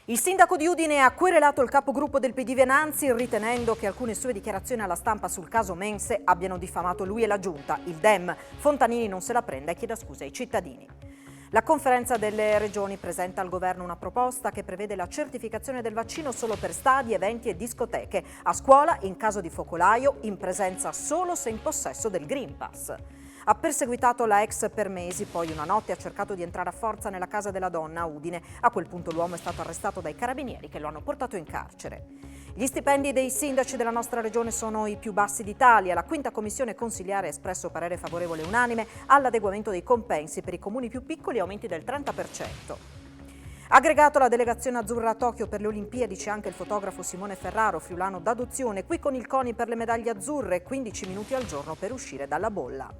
Il sindaco di Udine ha querelato il capogruppo del PD Venanzi ritenendo che alcune sue dichiarazioni alla stampa sul caso Mense abbiano diffamato lui e la giunta. Il Dem Fontanini non se la prende e chiede scusa ai cittadini. La conferenza delle regioni presenta al governo una proposta che prevede la certificazione del vaccino solo per stadi, eventi e discoteche. A scuola, in caso di focolaio, in presenza solo se in possesso del Green Pass. Ha perseguitato la ex per mesi, poi una notte ha cercato di entrare a forza nella casa della donna a Udine. A quel punto l'uomo è stato arrestato dai carabinieri che lo hanno portato in carcere. Gli stipendi dei sindaci della nostra regione sono i più bassi d'Italia. La quinta commissione consiliare ha espresso parere favorevole unanime all'adeguamento dei compensi per i comuni più piccoli e aumenti del 30%. Aggregato alla delegazione azzurra a Tokyo per le Olimpiadi c'è anche il fotografo Simone Ferraro, friulano d'adozione, qui con il CONI per le medaglie azzurre, 15 minuti al giorno per uscire dalla bolla.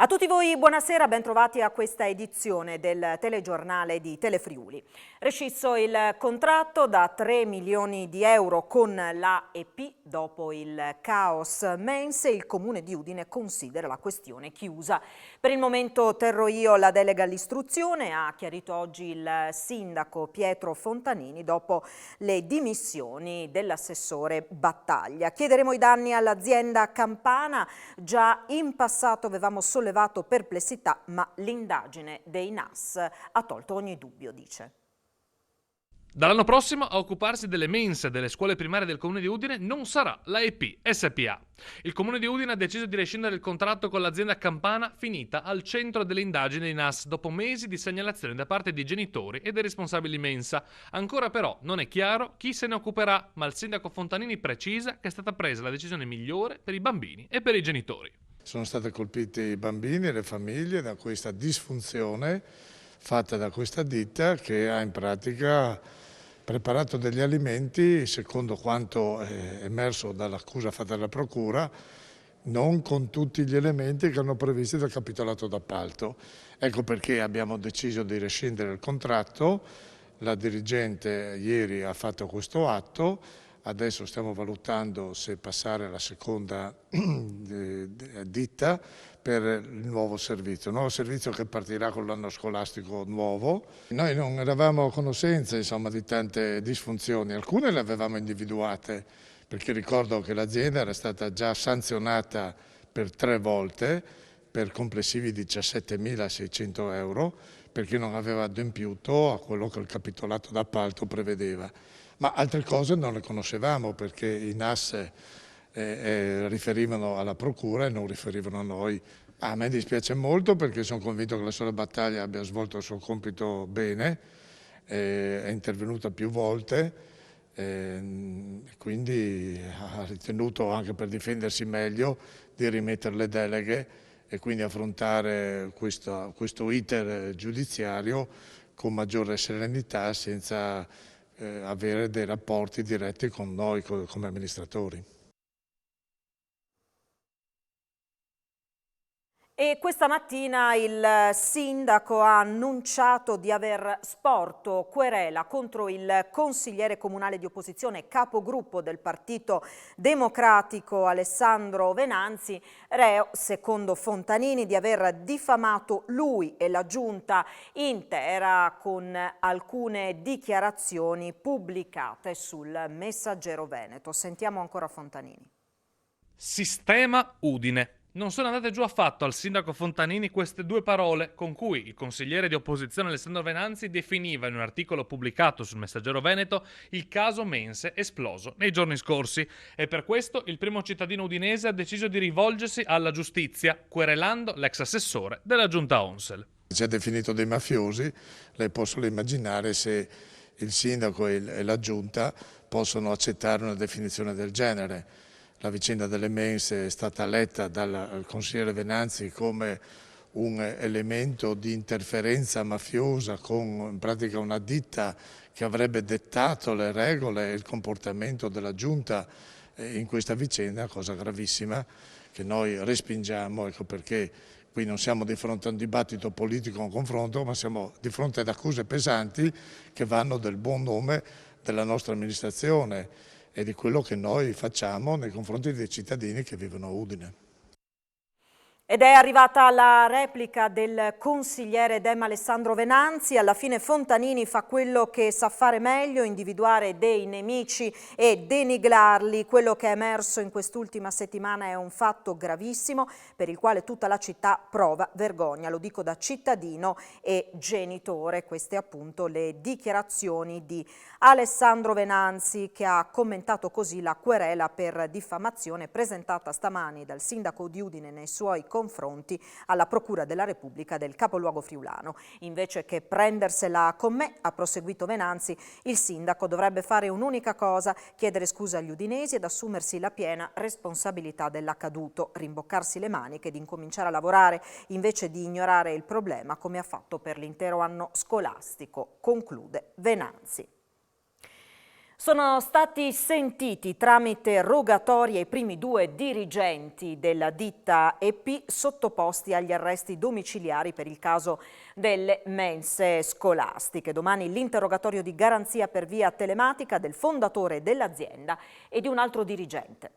A tutti voi buonasera, ben trovati a questa edizione del telegiornale di Telefriuli. Rescisso il contratto da 3 milioni di euro con l'AEP dopo il caos Mense, il comune di Udine considera la questione chiusa. Per il momento terrò io la delega all'istruzione, ha chiarito oggi il sindaco Pietro Fontanini dopo le dimissioni dell'assessore Battaglia. Chiederemo i danni all'azienda campana, già in passato avevamo sollevato perplessità, ma l'indagine dei NAS ha tolto ogni dubbio, dice. Dall'anno prossimo a occuparsi delle mense delle scuole primarie del Comune di Udine non sarà l'AEP SPA. Il Comune di Udine ha deciso di rescindere il contratto con l'azienda campana finita al centro delle indagini dei NAS dopo mesi di segnalazioni da parte di genitori e dei responsabili mensa. Ancora però non è chiaro chi se ne occuperà, ma il sindaco Fontanini precisa che è stata presa la decisione migliore per i bambini e per i genitori. Sono stati colpiti i bambini e le famiglie da questa disfunzione fatta da questa ditta che ha in pratica preparato degli alimenti, secondo quanto è emerso dall'accusa fatta dalla procura, non con tutti gli elementi che hanno previsti dal capitolato d'appalto. Ecco perché abbiamo deciso di rescindere il contratto, la dirigente ieri ha fatto questo atto. Adesso stiamo valutando se passare alla seconda ditta per il nuovo servizio che partirà con l'anno scolastico nuovo. Noi non eravamo a conoscenza, insomma, di tante disfunzioni, alcune le avevamo individuate, perché ricordo che l'azienda era stata già sanzionata per 3 volte per complessivi 17.600 euro, perché non aveva adempiuto a quello che il capitolato d'appalto prevedeva. Ma altre cose non le conoscevamo perché i NAS riferivano alla procura e non riferivano a noi. A me dispiace molto perché sono convinto che la sola Battaglia abbia svolto il suo compito bene, è intervenuta più volte, quindi ha ritenuto anche per difendersi meglio di rimettere le deleghe e quindi affrontare questo iter giudiziario con maggiore serenità senza avere dei rapporti diretti con noi come amministratori. E questa mattina il sindaco ha annunciato di aver sporto querela contro il consigliere comunale di opposizione, capogruppo del Partito Democratico Alessandro Venanzi, reo, secondo Fontanini, di aver diffamato lui e la giunta intera con alcune dichiarazioni pubblicate sul Messaggero Veneto. Sentiamo ancora Fontanini. Sistema Udine. Non sono andate giù affatto al sindaco Fontanini queste due parole con cui il consigliere di opposizione Alessandro Venanzi definiva in un articolo pubblicato sul Messaggero Veneto il caso Mense esploso nei giorni scorsi e per questo il primo cittadino udinese ha deciso di rivolgersi alla giustizia querelando l'ex assessore della giunta Onsel. Ci ha definito dei mafiosi, lei può solo immaginare se il sindaco e la giunta possono accettare una definizione del genere. La vicenda delle mense è stata letta dal consigliere Venanzi come un elemento di interferenza mafiosa con in pratica una ditta che avrebbe dettato le regole e il comportamento della giunta in questa vicenda, cosa gravissima. che noi respingiamo, ecco perché qui non siamo di fronte a un dibattito politico, a un confronto, ma siamo di fronte ad accuse pesanti che vanno del buon nome della nostra amministrazione e di quello che noi facciamo nei confronti dei cittadini che vivono a Udine. Ed è arrivata la replica del consigliere Dem Alessandro Venanzi. Alla fine Fontanini fa quello che sa fare meglio, individuare dei nemici e denigrarli. Quello che è emerso in quest'ultima settimana è un fatto gravissimo per il quale tutta la città prova vergogna. Lo dico da cittadino e genitore. Queste appunto le dichiarazioni di Alessandro Venanzi, che ha commentato così la querela per diffamazione presentata stamani dal sindaco di Udine nei suoi confronti alla Procura della Repubblica del capoluogo friulano. Invece che prendersela con me, ha proseguito Venanzi, il sindaco dovrebbe fare un'unica cosa: chiedere scusa agli udinesi ed assumersi la piena responsabilità dell'accaduto, rimboccarsi le maniche ed incominciare a lavorare invece di ignorare il problema come ha fatto per l'intero anno scolastico, conclude Venanzi. Sono stati sentiti tramite rogatoria i primi 2 dirigenti della ditta EP sottoposti agli arresti domiciliari per il caso delle mense scolastiche. Domani l'interrogatorio di garanzia per via telematica del fondatore dell'azienda e di un altro dirigente.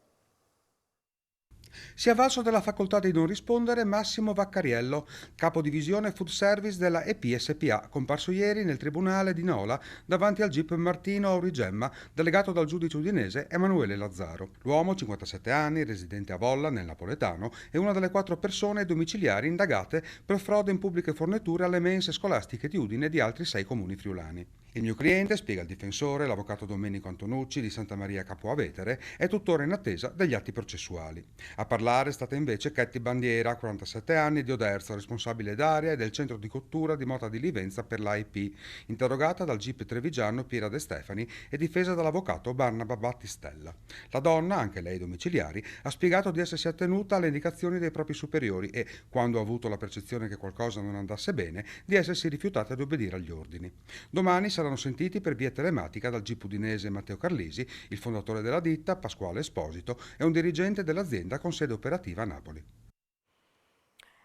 Si è avvalso della facoltà di non rispondere Massimo Vaccariello, capo divisione food service della EP SPA, comparso ieri nel tribunale di Nola davanti al GIP Martino Aurigemma, delegato dal giudice udinese Emanuele Lazzaro. L'uomo, 57 anni, residente a Volla, nel napoletano, è una delle 4 persone domiciliari indagate per frode in pubbliche forniture alle mense scolastiche di Udine e di altri 6 comuni friulani. Il mio cliente, spiega il difensore, l'avvocato Domenico Antonucci di Santa Maria Capua Vetere, è tuttora in attesa degli atti processuali. A parlare è stata invece Ketty Bandiera, 47 anni, di Oderzo, responsabile d'area e del centro di cottura di Mota di Livenza per l'AIP, interrogata dal GIP trevigiano Piera De Stefani e difesa dall'avvocato Barnaba Battistella. La donna, anche lei domiciliari, ha spiegato di essersi attenuta alle indicazioni dei propri superiori e, quando ha avuto la percezione che qualcosa non andasse bene, di essersi rifiutata di obbedire agli ordini. Domani saranno sentiti per via telematica dal GIP udinese Matteo Carlisi, il fondatore della ditta Pasquale Esposito e un dirigente dell'azienda con sede operativa a Napoli.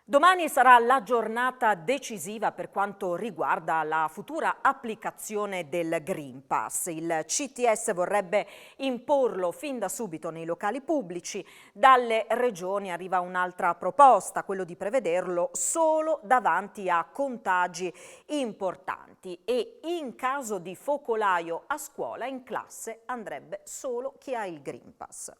Domani sarà la giornata decisiva per quanto riguarda la futura applicazione del Green Pass. Il CTS vorrebbe imporlo fin da subito nei locali pubblici. Dalle regioni arriva un'altra proposta, quello di prevederlo solo davanti a contagi importanti e in caso di focolaio a scuola in classe andrebbe solo chi ha il Green Pass.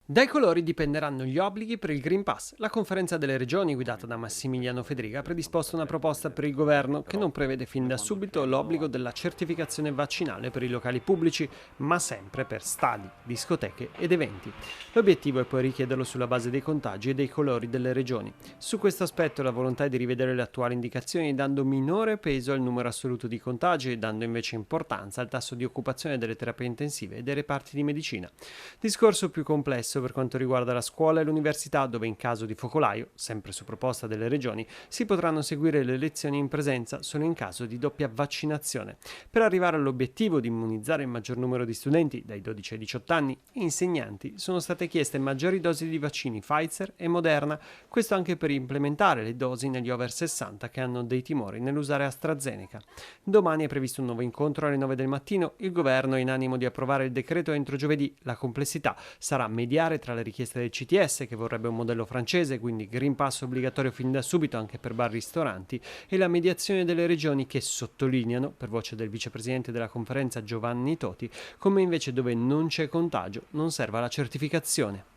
Dai colori dipenderanno gli obblighi per il Green Pass. La conferenza delle regioni guidata da Massimiliano Fedriga ha predisposto una proposta per il governo che non prevede fin da subito l'obbligo della certificazione vaccinale per i locali pubblici, ma sempre per stadi, discoteche ed eventi. L'obiettivo è poi richiederlo sulla base dei contagi e dei colori delle regioni. Su questo aspetto la volontà è di rivedere le attuali indicazioni dando minore peso al numero assoluto di contagi e dando invece importanza al tasso di occupazione delle terapie intensive e dei reparti di medicina. Discorso più complesso per quanto riguarda la scuola e l'università, dove in caso di focolaio, sempre su proposta delle regioni, si potranno seguire le lezioni in presenza solo in caso di doppia vaccinazione. Per arrivare all'obiettivo di immunizzare il maggior numero di studenti dai 12 ai 18 anni e insegnanti, sono state chieste maggiori dosi di vaccini Pfizer e Moderna, questo anche per implementare le dosi negli over 60 che hanno dei timori nell'usare AstraZeneca. Domani è previsto un nuovo incontro alle 9 del mattino, il governo è in animo di approvare il decreto entro giovedì. La complessità sarà mediare tra le richieste del CTS, che vorrebbe un modello francese, quindi Green Pass obbligatorio fin da subito anche per bar e ristoranti, e la mediazione delle regioni che sottolineano, per voce del vicepresidente della conferenza Giovanni Toti, come invece dove non c'è contagio non serva la certificazione.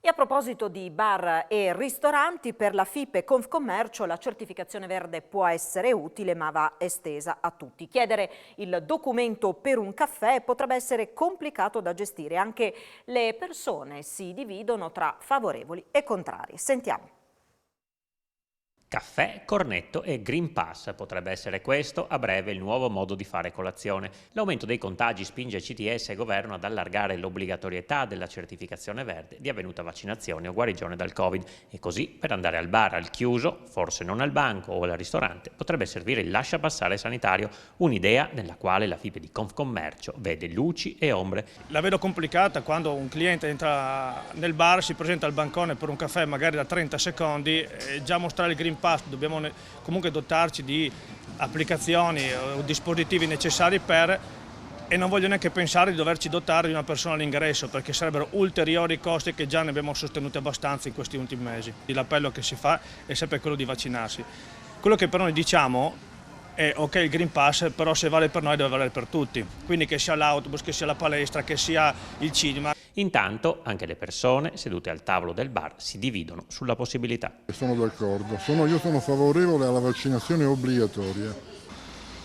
E a proposito di bar e ristoranti, per la FIP e Confcommercio la certificazione verde può essere utile ma va estesa a tutti. Chiedere il documento per un caffè potrebbe essere complicato da gestire, anche le persone si dividono tra favorevoli e contrari. Sentiamo. Caffè, cornetto e Green Pass. Potrebbe essere questo a breve il nuovo modo di fare colazione. L'aumento dei contagi spinge CTS e governo ad allargare l'obbligatorietà della certificazione verde di avvenuta vaccinazione o guarigione dal Covid. E così, per andare al bar al chiuso, forse non al banco o al ristorante, potrebbe servire il lasciapassare sanitario, un'idea nella quale la FIPE di Confcommercio vede luci e ombre. La vedo complicata quando un cliente entra nel bar, si presenta al bancone per un caffè magari da 30 secondi, e già mostrare il Green Pass. Dobbiamo comunque dotarci di applicazioni o dispositivi necessari e non voglio neanche pensare di doverci dotare di una persona all'ingresso, perché sarebbero ulteriori costi che già ne abbiamo sostenuti abbastanza in questi ultimi mesi. L'appello che si fa è sempre quello di vaccinarsi. Quello che però noi diciamo è ok il Green Pass, però se vale per noi deve valere per tutti, quindi che sia l'autobus, che sia la palestra, che sia il cinema. Intanto anche le persone sedute al tavolo del bar si dividono sulla possibilità. Sono d'accordo, io sono favorevole alla vaccinazione obbligatoria.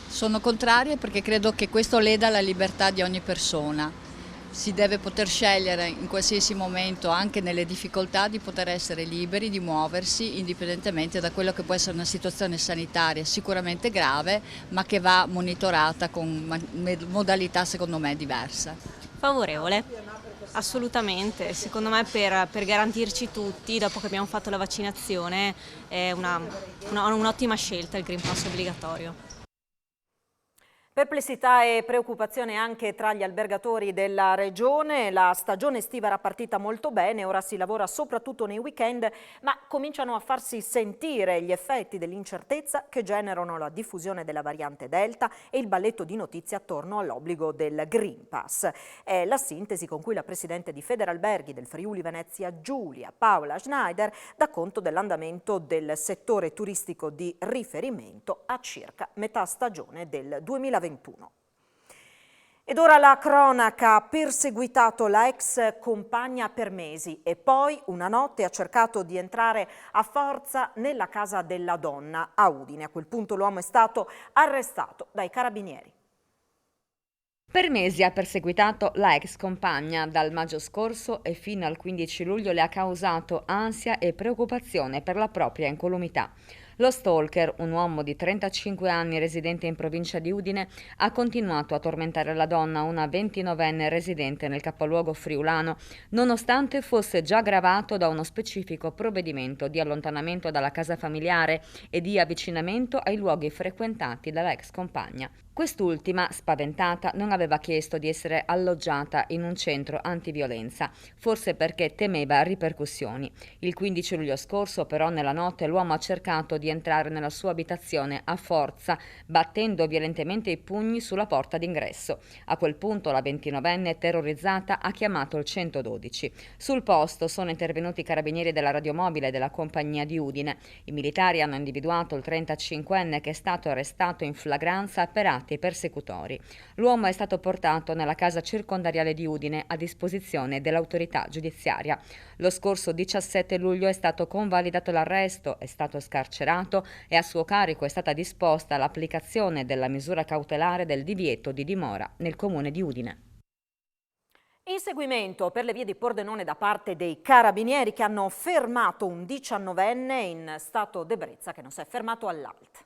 Sono contraria perché credo che questo leda la libertà di ogni persona. Si deve poter scegliere in qualsiasi momento, anche nelle difficoltà, di poter essere liberi di muoversi indipendentemente da quello che può essere una situazione sanitaria sicuramente grave, ma che va monitorata con modalità secondo me diverse. Favorevole. Assolutamente, secondo me per garantirci tutti, dopo che abbiamo fatto la vaccinazione, è un'ottima scelta il Green Pass obbligatorio. Perplessità e preoccupazione anche tra gli albergatori della regione. La stagione estiva era partita molto bene, ora si lavora soprattutto nei weekend, ma cominciano a farsi sentire gli effetti dell'incertezza che generano la diffusione della variante Delta e il balletto di notizie attorno all'obbligo del Green Pass. È la sintesi con cui la presidente di Federalberghi del Friuli Venezia Giulia, Paola Schneider, dà conto dell'andamento del settore turistico di riferimento a circa metà stagione del 2021. Ed ora la cronaca: perseguitato la ex compagna per mesi e poi una notte ha cercato di entrare a forza nella casa della donna a Udine. A quel punto l'uomo è stato arrestato dai carabinieri. Per mesi ha perseguitato la ex compagna. Dal maggio scorso e fino al 15 luglio le ha causato ansia e preoccupazione per la propria incolumità. Lo stalker, un uomo di 35 anni residente in provincia di Udine, ha continuato a tormentare la donna, una 29enne residente nel capoluogo friulano, nonostante fosse già gravato da uno specifico provvedimento di allontanamento dalla casa familiare e di avvicinamento ai luoghi frequentati dalla ex compagna. Quest'ultima, spaventata, non aveva chiesto di essere alloggiata in un centro antiviolenza, forse perché temeva ripercussioni. Il 15 luglio scorso, però, nella notte l'uomo ha cercato di entrare nella sua abitazione a forza, battendo violentemente i pugni sulla porta d'ingresso. A quel punto la 29enne, terrorizzata, ha chiamato il 112. Sul posto sono intervenuti i carabinieri della radiomobile della compagnia di Udine. I militari hanno individuato il 35enne che è stato arrestato in flagranza per atti persecutori. L'uomo è stato portato nella casa circondariale di Udine a disposizione dell'autorità giudiziaria. Lo scorso 17 luglio è stato convalidato l'arresto, è stato scarcerato e a suo carico è stata disposta l'applicazione della misura cautelare del divieto di dimora nel comune di Udine. Inseguimento per le vie di Pordenone da parte dei carabinieri che hanno fermato un 19enne in stato d'ebbrezza che non si è fermato all'ALT.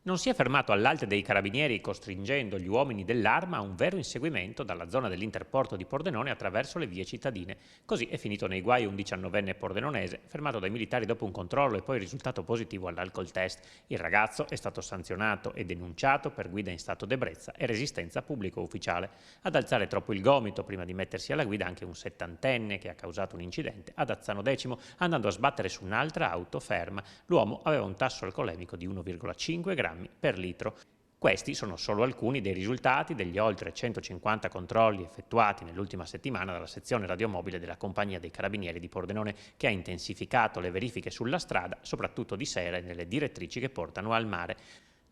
Non si è fermato all'ALT dei carabinieri costringendo gli uomini dell'Arma a un vero inseguimento dalla zona dell'interporto di Pordenone attraverso le vie cittadine. Così è finito nei guai un 19enne pordenonese fermato dai militari dopo un controllo e poi risultato positivo all'alcol test. Il ragazzo è stato sanzionato e denunciato per guida in stato d'ebbrezza e resistenza pubblico ufficiale. Ad alzare troppo il gomito prima di mettersi alla guida anche un 70enne che ha causato un incidente ad Azzano Decimo andando a sbattere su un'altra auto ferma. L'uomo aveva un tasso alcolemico di 1,5 grammi per litro. Questi sono solo alcuni dei risultati degli oltre 150 controlli effettuati nell'ultima settimana dalla sezione radiomobile della Compagnia dei Carabinieri di Pordenone, che ha intensificato le verifiche sulla strada, soprattutto di sera e nelle direttrici che portano al mare.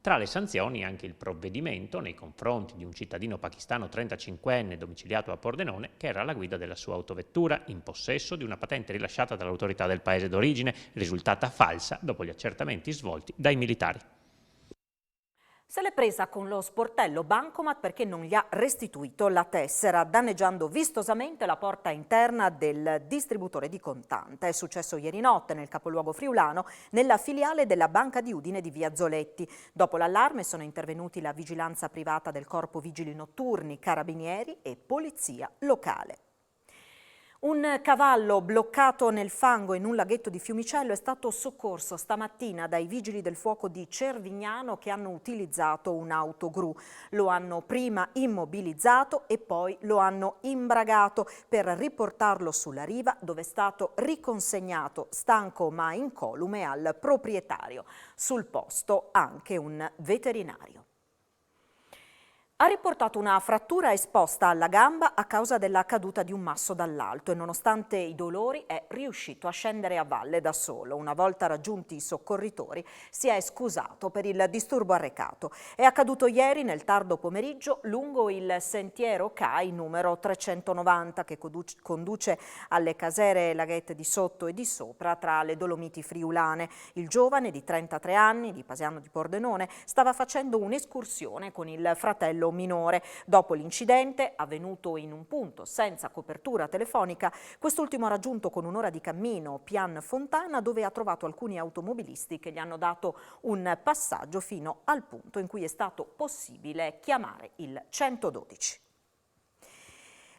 Tra le sanzioni anche il provvedimento nei confronti di un cittadino pakistano 35enne domiciliato a Pordenone che era alla guida della sua autovettura in possesso di una patente rilasciata dall'autorità del paese d'origine, risultata falsa dopo gli accertamenti svolti dai militari. Se l'è presa con lo sportello Bancomat perché non gli ha restituito la tessera, danneggiando vistosamente la porta interna del distributore di contante. È successo ieri notte nel capoluogo friulano, nella filiale della Banca di Udine di Via Zoletti. Dopo l'allarme sono intervenuti la vigilanza privata del Corpo Vigili Notturni, Carabinieri e Polizia Locale. Un cavallo bloccato nel fango in un laghetto di Fiumicello è stato soccorso stamattina dai vigili del fuoco di Cervignano che hanno utilizzato un'autogru. Lo hanno prima immobilizzato e poi lo hanno imbragato per riportarlo sulla riva, dove è stato riconsegnato stanco ma incolume al proprietario. Sul posto anche un veterinario. Ha riportato una frattura esposta alla gamba a causa della caduta di un masso dall'alto e nonostante i dolori è riuscito a scendere a valle da solo. Una volta raggiunti i soccorritori si è scusato per il disturbo arrecato. È accaduto ieri nel tardo pomeriggio lungo il sentiero CAI numero 390 che conduce alle caseere Laghette di Sotto e di Sopra tra le Dolomiti friulane. Il giovane di 33 anni di Pasiano di Pordenone stava facendo un'escursione con il fratello minore. Dopo l'incidente, avvenuto in un punto senza copertura telefonica, quest'ultimo ha raggiunto con un'ora di cammino Pian Fontana, dove ha trovato alcuni automobilisti che gli hanno dato un passaggio fino al punto in cui è stato possibile chiamare il 112.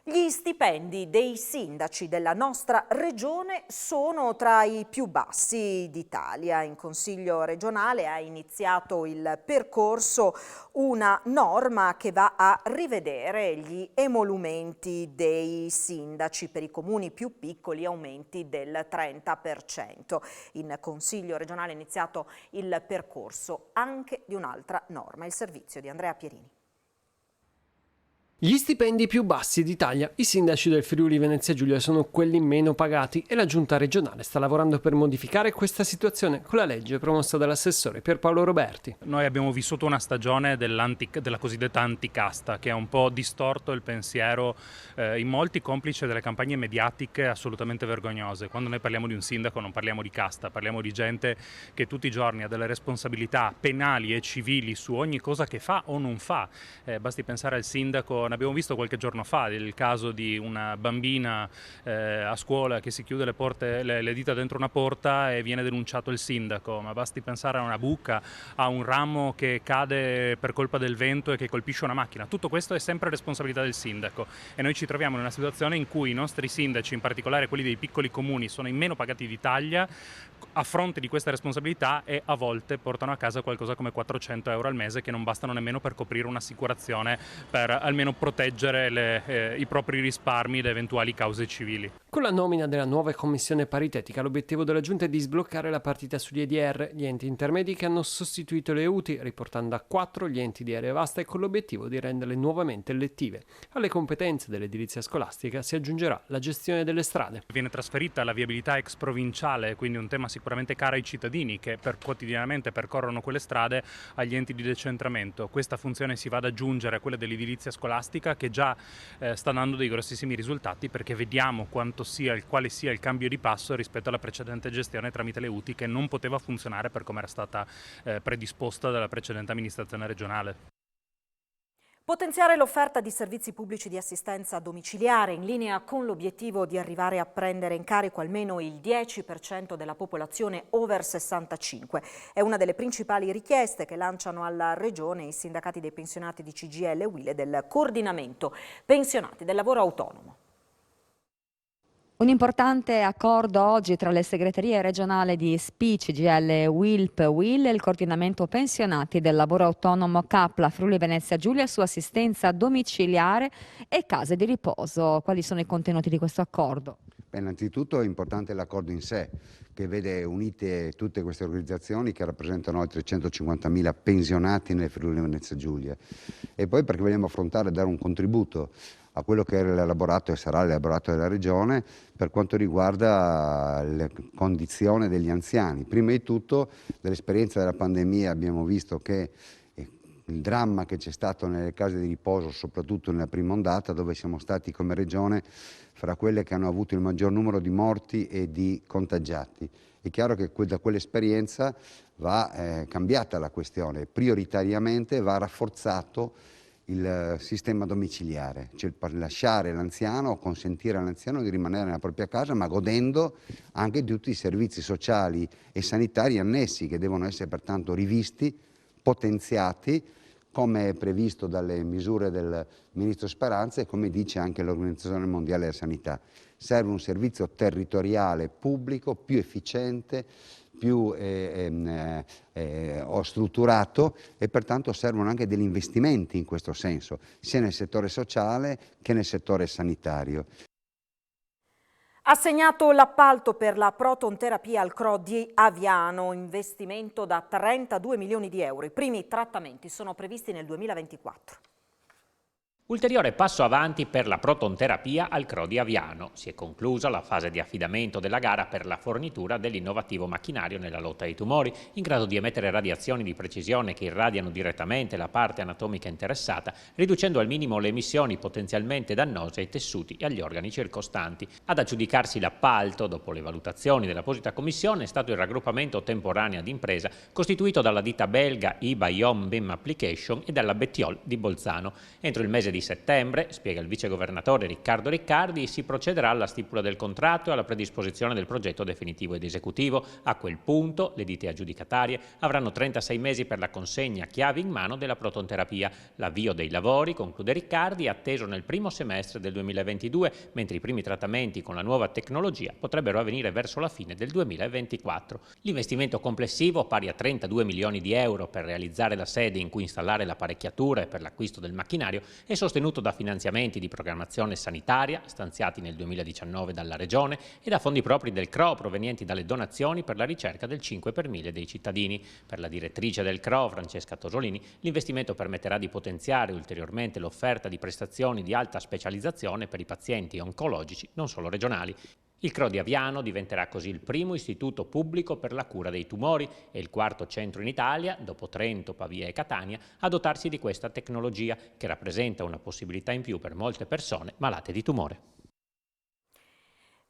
Gli stipendi dei sindaci della nostra regione sono tra i più bassi d'Italia. In Consiglio regionale ha iniziato il percorso una norma che va a rivedere gli emolumenti dei sindaci per i comuni più piccoli, aumenti del 30%. In Consiglio regionale è iniziato il percorso anche di un'altra norma, il servizio di Andrea Pierini. Gli stipendi più bassi d'Italia. I sindaci del Friuli Venezia Giulia sono quelli meno pagati e la giunta regionale sta lavorando per modificare questa situazione con la legge promossa dall'assessore Pierpaolo Roberti. Noi abbiamo vissuto una stagione della cosiddetta anticasta che ha un po' distorto il pensiero in molti, complice delle campagne mediatiche assolutamente vergognose. Quando noi parliamo di un sindaco non parliamo di casta, parliamo di gente che tutti i giorni ha delle responsabilità penali e civili su ogni cosa che fa o non fa. Basti pensare al sindaco. Ne abbiamo visto qualche giorno fa il caso di una bambina a scuola che si chiude le dita dentro una porta e viene denunciato il sindaco, ma basti pensare a una buca, a un ramo che cade per colpa del vento e che colpisce una macchina. Tutto questo è sempre responsabilità del sindaco e noi ci troviamo in una situazione in cui i nostri sindaci, in particolare quelli dei piccoli comuni, sono i meno pagati d'Italia a fronte di questa responsabilità e a volte portano a casa qualcosa come 400 euro al mese che non bastano nemmeno per coprire un'assicurazione, per almeno proteggere i propri risparmi da eventuali cause civili. Con la nomina della nuova commissione paritetica l'obiettivo della giunta è di sbloccare la partita sugli EDR, gli enti intermedi che hanno sostituito le UTI, riportando a 4 gli enti di area vasta e con l'obiettivo di renderle nuovamente elettive. Alle competenze dell'edilizia scolastica si aggiungerà la gestione delle strade. Viene trasferita la viabilità ex provinciale, quindi un tema sicuramente caro ai cittadini che quotidianamente percorrono quelle strade, agli enti di decentramento. Questa funzione si va ad aggiungere a quella dell'edilizia scolastica che già sta dando dei grossissimi risultati, perché vediamo quale sia il cambio di passo rispetto alla precedente gestione tramite le UTI, che non poteva funzionare per come era stata predisposta dalla precedente amministrazione regionale. Potenziare l'offerta di servizi pubblici di assistenza domiciliare in linea con l'obiettivo di arrivare a prendere in carico almeno il 10% della popolazione over 65. È una delle principali richieste che lanciano alla Regione i sindacati dei pensionati di CGIL e UIL e del coordinamento pensionati del lavoro autonomo. Un importante accordo oggi tra le segreterie regionali di SPI, CGIL, WILP, WIL e il coordinamento pensionati del lavoro autonomo CAPLA Friuli Venezia Giulia su assistenza domiciliare e case di riposo. Quali sono i contenuti di questo accordo? Beh, innanzitutto è importante l'accordo in sé, che vede unite tutte queste organizzazioni che rappresentano oltre 150.000 pensionati nel Friuli Venezia Giulia, e poi perché vogliamo affrontare e dare un contributo a quello che era l'elaborato e sarà l'elaborato della Regione per quanto riguarda la condizione degli anziani. Prima di tutto, dall'esperienza della pandemia abbiamo visto che il dramma che c'è stato nelle case di riposo, soprattutto nella prima ondata, dove siamo stati come regione fra quelle che hanno avuto il maggior numero di morti e di contagiati. È chiaro che da quell'esperienza va cambiata la questione, prioritariamente va rafforzato il sistema domiciliare, cioè lasciare l'anziano o consentire all'anziano di rimanere nella propria casa, ma godendo anche di tutti i servizi sociali e sanitari annessi, che devono essere pertanto rivisti, potenziati, come è previsto dalle misure del Ministro Speranza e come dice anche l'Organizzazione Mondiale della Sanità. Serve un servizio territoriale pubblico più efficiente, più strutturato, e pertanto servono anche degli investimenti in questo senso, sia nel settore sociale che nel settore sanitario. Assegnato l'appalto per la protonterapia al CRO di Aviano, investimento da 32 milioni di euro. I primi trattamenti sono previsti nel 2024. Ulteriore passo avanti per la protonterapia al CRO di Aviano. Si è conclusa la fase di affidamento della gara per la fornitura dell'innovativo macchinario nella lotta ai tumori, in grado di emettere radiazioni di precisione che irradiano direttamente la parte anatomica interessata, riducendo al minimo le emissioni potenzialmente dannose ai tessuti e agli organi circostanti. Ad aggiudicarsi l'appalto, dopo le valutazioni dell'apposita commissione, è stato il raggruppamento temporanea d'impresa costituito dalla ditta belga IBA-IOM BIM Application e dalla Bettiol di Bolzano. Entro il mese di settembre, spiega il vicegovernatore Riccardo Riccardi, si procederà alla stipula del contratto e alla predisposizione del progetto definitivo ed esecutivo. A quel punto le ditte aggiudicatarie avranno 36 mesi per la consegna chiavi in mano della protonterapia. L'avvio dei lavori, conclude Riccardi, è atteso nel primo semestre del 2022, mentre i primi trattamenti con la nuova tecnologia potrebbero avvenire verso la fine del 2024. L'investimento complessivo, pari a 32 milioni di euro per realizzare la sede in cui installare l'apparecchiatura e per l'acquisto del macchinario, è sostenuto da finanziamenti di programmazione sanitaria stanziati nel 2019 dalla Regione e da fondi propri del CRO provenienti dalle donazioni per la ricerca del 5 per 1000 dei cittadini. Per la direttrice del CRO, Francesca Tosolini, l'investimento permetterà di potenziare ulteriormente l'offerta di prestazioni di alta specializzazione per i pazienti oncologici non solo regionali. Il CRO di Aviano diventerà così il primo istituto pubblico per la cura dei tumori e il quarto centro in Italia, dopo Trento, Pavia e Catania, a dotarsi di questa tecnologia che rappresenta una possibilità in più per molte persone malate di tumore.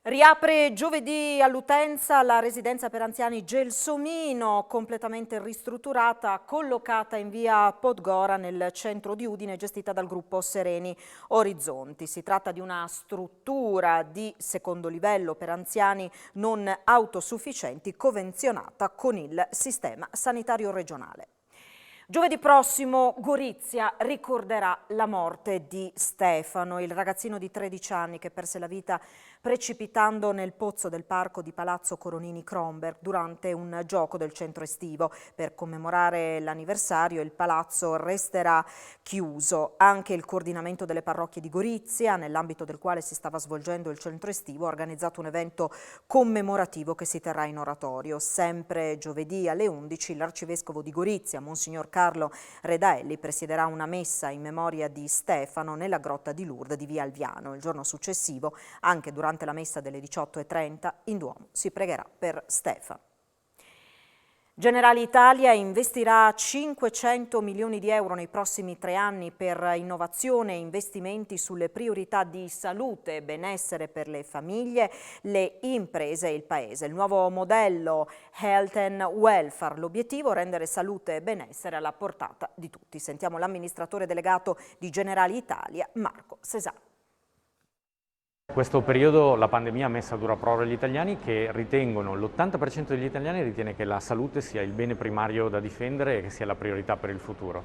Riapre giovedì all'utenza la residenza per anziani Gelsomino, completamente ristrutturata, collocata in via Podgora nel centro di Udine, gestita dal gruppo Sereni Orizzonti. Si tratta di una struttura di secondo livello per anziani non autosufficienti, convenzionata con il sistema sanitario regionale. Giovedì prossimo Gorizia ricorderà la morte di Stefano, il ragazzino di 13 anni che perse la vita precipitando nel pozzo del parco di Palazzo Coronini Kronberg durante un gioco del centro estivo. Per commemorare l'anniversario il palazzo resterà chiuso. Anche il coordinamento delle parrocchie di Gorizia, nell'ambito del quale si stava svolgendo il centro estivo, ha organizzato un evento commemorativo che si terrà in oratorio. Sempre giovedì alle 11 l'arcivescovo di Gorizia, Monsignor Carlo Redaelli, presiederà una messa in memoria di Stefano nella grotta di Lourdes di via Alviano. Il giorno successivo, anche durante la messa delle 18:30, in Duomo si pregherà per Stefano. Generali Italia investirà 500 milioni di euro nei prossimi 3 anni per innovazione e investimenti sulle priorità di salute e benessere per le famiglie, le imprese e il Paese. Il nuovo modello Health and Welfare, l'obiettivo rendere salute e benessere alla portata di tutti. Sentiamo l'amministratore delegato di Generali Italia, Marco Cesano. Questo periodo la pandemia ha messo a dura prova gli italiani che ritengono, l'80% degli italiani ritiene che la salute sia il bene primario da difendere e che sia la priorità per il futuro.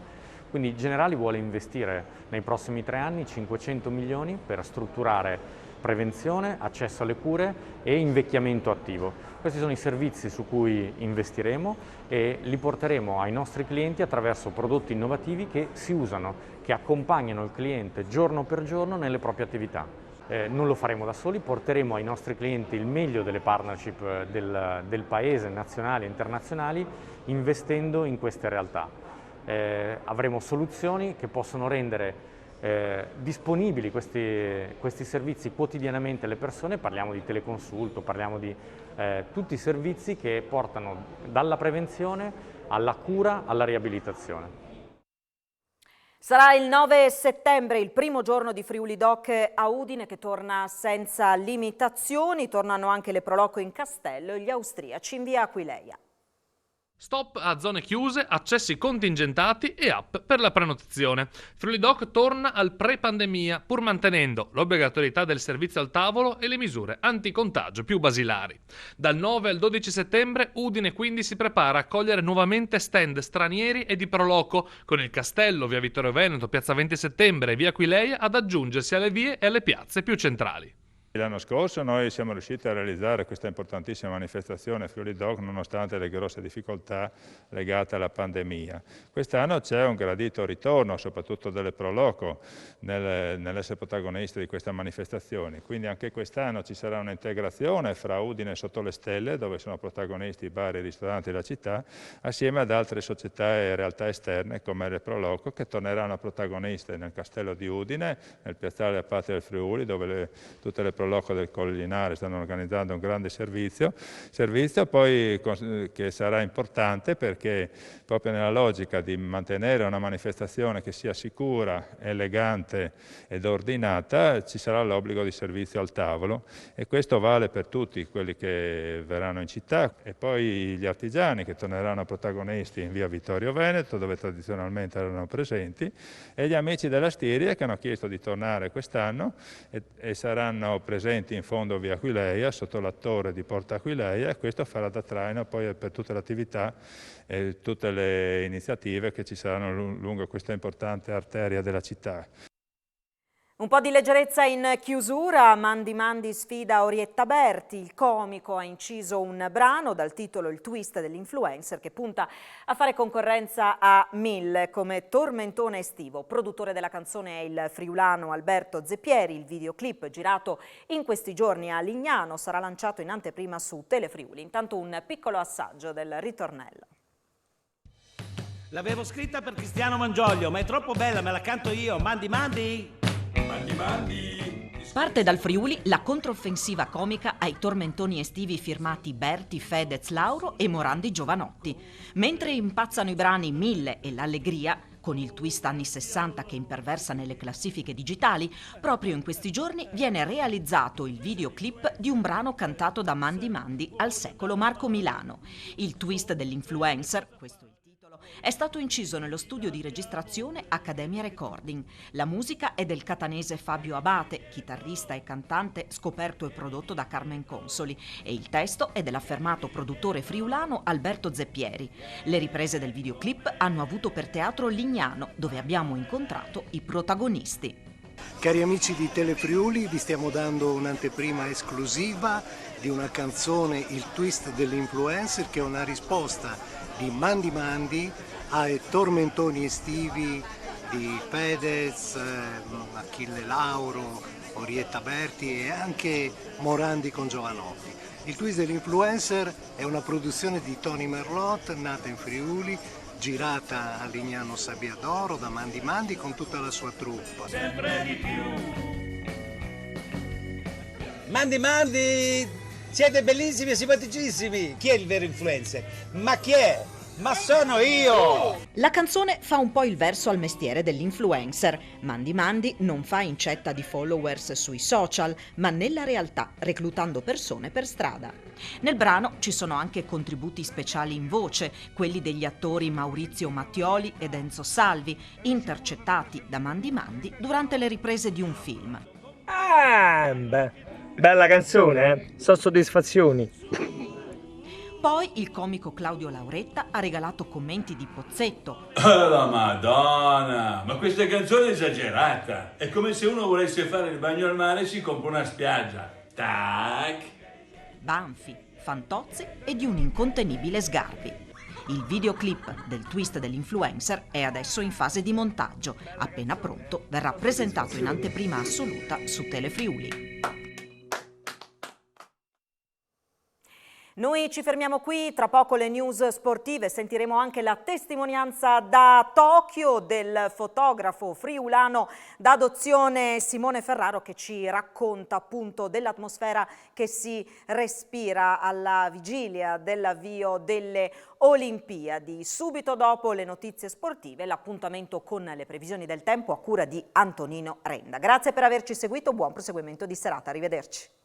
Quindi Generali vuole investire nei prossimi 3 anni 500 milioni per strutturare prevenzione, accesso alle cure e invecchiamento attivo. Questi sono i servizi su cui investiremo e li porteremo ai nostri clienti attraverso prodotti innovativi che si usano, che accompagnano il cliente giorno per giorno nelle proprie attività. Non lo faremo da soli, porteremo ai nostri clienti il meglio delle partnership del Paese, nazionali e internazionali, investendo in queste realtà. Avremo soluzioni che possono rendere disponibili questi servizi quotidianamente alle persone. Parliamo di teleconsulto, parliamo di tutti i servizi che portano dalla prevenzione alla cura alla riabilitazione. Sarà il 9 settembre, il primo giorno di Friuli Doc a Udine, che torna senza limitazioni. Tornano anche le Proloco in Castello e gli austriaci in via Aquileia. Stop a zone chiuse, accessi contingentati e app per la prenotazione. Friuli Doc torna al pre-pandemia, pur mantenendo l'obbligatorietà del servizio al tavolo e le misure anticontagio più basilari. Dal 9 al 12 settembre Udine quindi si prepara a cogliere nuovamente stand stranieri e di Proloco, con il Castello, via Vittorio Veneto, piazza 20 settembre e via Aquileia ad aggiungersi alle vie e alle piazze più centrali. L'anno scorso noi siamo riusciti a realizzare questa importantissima manifestazione Friuli Doc nonostante le grosse difficoltà legate alla pandemia. Quest'anno c'è un gradito ritorno, soprattutto delle Proloco, nell'essere protagonisti di questa manifestazione. Quindi anche quest'anno ci sarà un'integrazione fra Udine Sotto le Stelle, dove sono protagonisti i bar e i ristoranti della città, assieme ad altre società e realtà esterne come le Proloco, che torneranno protagoniste nel Castello di Udine, nel piazzale della Patria del Friuli, dove tutte le Proloco del Collinare stanno organizzando un grande servizio poi che sarà importante perché proprio nella logica di mantenere una manifestazione che sia sicura, elegante ed ordinata ci sarà l'obbligo di servizio al tavolo e questo vale per tutti quelli che verranno in città e poi gli artigiani che torneranno protagonisti in via Vittorio Veneto dove tradizionalmente erano presenti e gli amici della Stiria che hanno chiesto di tornare quest'anno e saranno presenti in fondo via Aquileia, sotto l'attore di Porta Aquileia e questo farà da traino poi per tutte le attività e tutte le iniziative che ci saranno lungo questa importante arteria della città. Un po' di leggerezza in chiusura, Mandi Mandi sfida Orietta Berti, il comico ha inciso un brano dal titolo Il twist dell'influencer che punta a fare concorrenza a 1000 come tormentone estivo. Produttore della canzone è il friulano Alberto Zeppieri, il videoclip girato in questi giorni a Lignano sarà lanciato in anteprima su Telefriuli. Intanto un piccolo assaggio del ritornello. L'avevo scritta per Cristiano Mangioglio, ma è troppo bella, me la canto io, Mandi Mandi! Parte dal Friuli la controffensiva comica ai tormentoni estivi firmati Berti, Fedez, Lauro e Morandi Giovanotti. Mentre impazzano i brani 1000 e L'Allegria, con il twist anni 60 che imperversa nelle classifiche digitali, proprio in questi giorni viene realizzato il videoclip di un brano cantato da Mandi Mandi al secolo Marco Milano. Il twist dell'influencer, questo è stato inciso nello studio di registrazione Accademia Recording. La musica è del catanese Fabio Abate, chitarrista e cantante scoperto e prodotto da Carmen Consoli, e il testo è dell'affermato produttore friulano Alberto Zeppieri. Le riprese del videoclip hanno avuto per teatro Lignano, dove abbiamo incontrato i protagonisti. Cari amici di Telefriuli, vi stiamo dando un'anteprima esclusiva di una canzone, Il twist dell'influencer, che è una risposta di Mandi Mandi ai tormentoni estivi di Fedez, Achille Lauro, Orietta Berti e anche Morandi con Giovanotti. Il twist dell'influencer è una produzione di Tony Merlot, nata in Friuli, girata a Lignano Sabbiadoro da Mandi Mandi con tutta la sua troupe. Sempre di più! Mandi Mandi! Siete bellissimi e simpaticissimi! Chi è il vero influencer? Ma chi è? Ma sono io! La canzone fa un po' il verso al mestiere dell'influencer. Mandi Mandi non fa incetta di followers sui social, ma nella realtà, reclutando persone per strada. Nel brano ci sono anche contributi speciali in voce, quelli degli attori Maurizio Mattioli ed Enzo Salvi, intercettati da Mandi Mandi durante le riprese di un film. Ah, beh. Bella canzone, so soddisfazioni. Poi il comico Claudio Lauretta ha regalato commenti di Pozzetto. Oh la Madonna, ma questa canzone è esagerata. È come se uno volesse fare il bagno al mare e si compra una spiaggia. Tac. Banfi, Fantozzi e di un incontenibile Sgarbi. Il videoclip del twist dell'influencer è adesso in fase di montaggio. Appena pronto verrà presentato in anteprima assoluta su Telefriuli. Noi ci fermiamo qui, tra poco le news sportive, sentiremo anche la testimonianza da Tokyo del fotografo friulano d'adozione Simone Ferraro, che ci racconta appunto dell'atmosfera che si respira alla vigilia dell'avvio delle Olimpiadi. Subito dopo le notizie sportive, l'appuntamento con le previsioni del tempo a cura di Antonino Renda. Grazie per averci seguito, buon proseguimento di serata, arrivederci.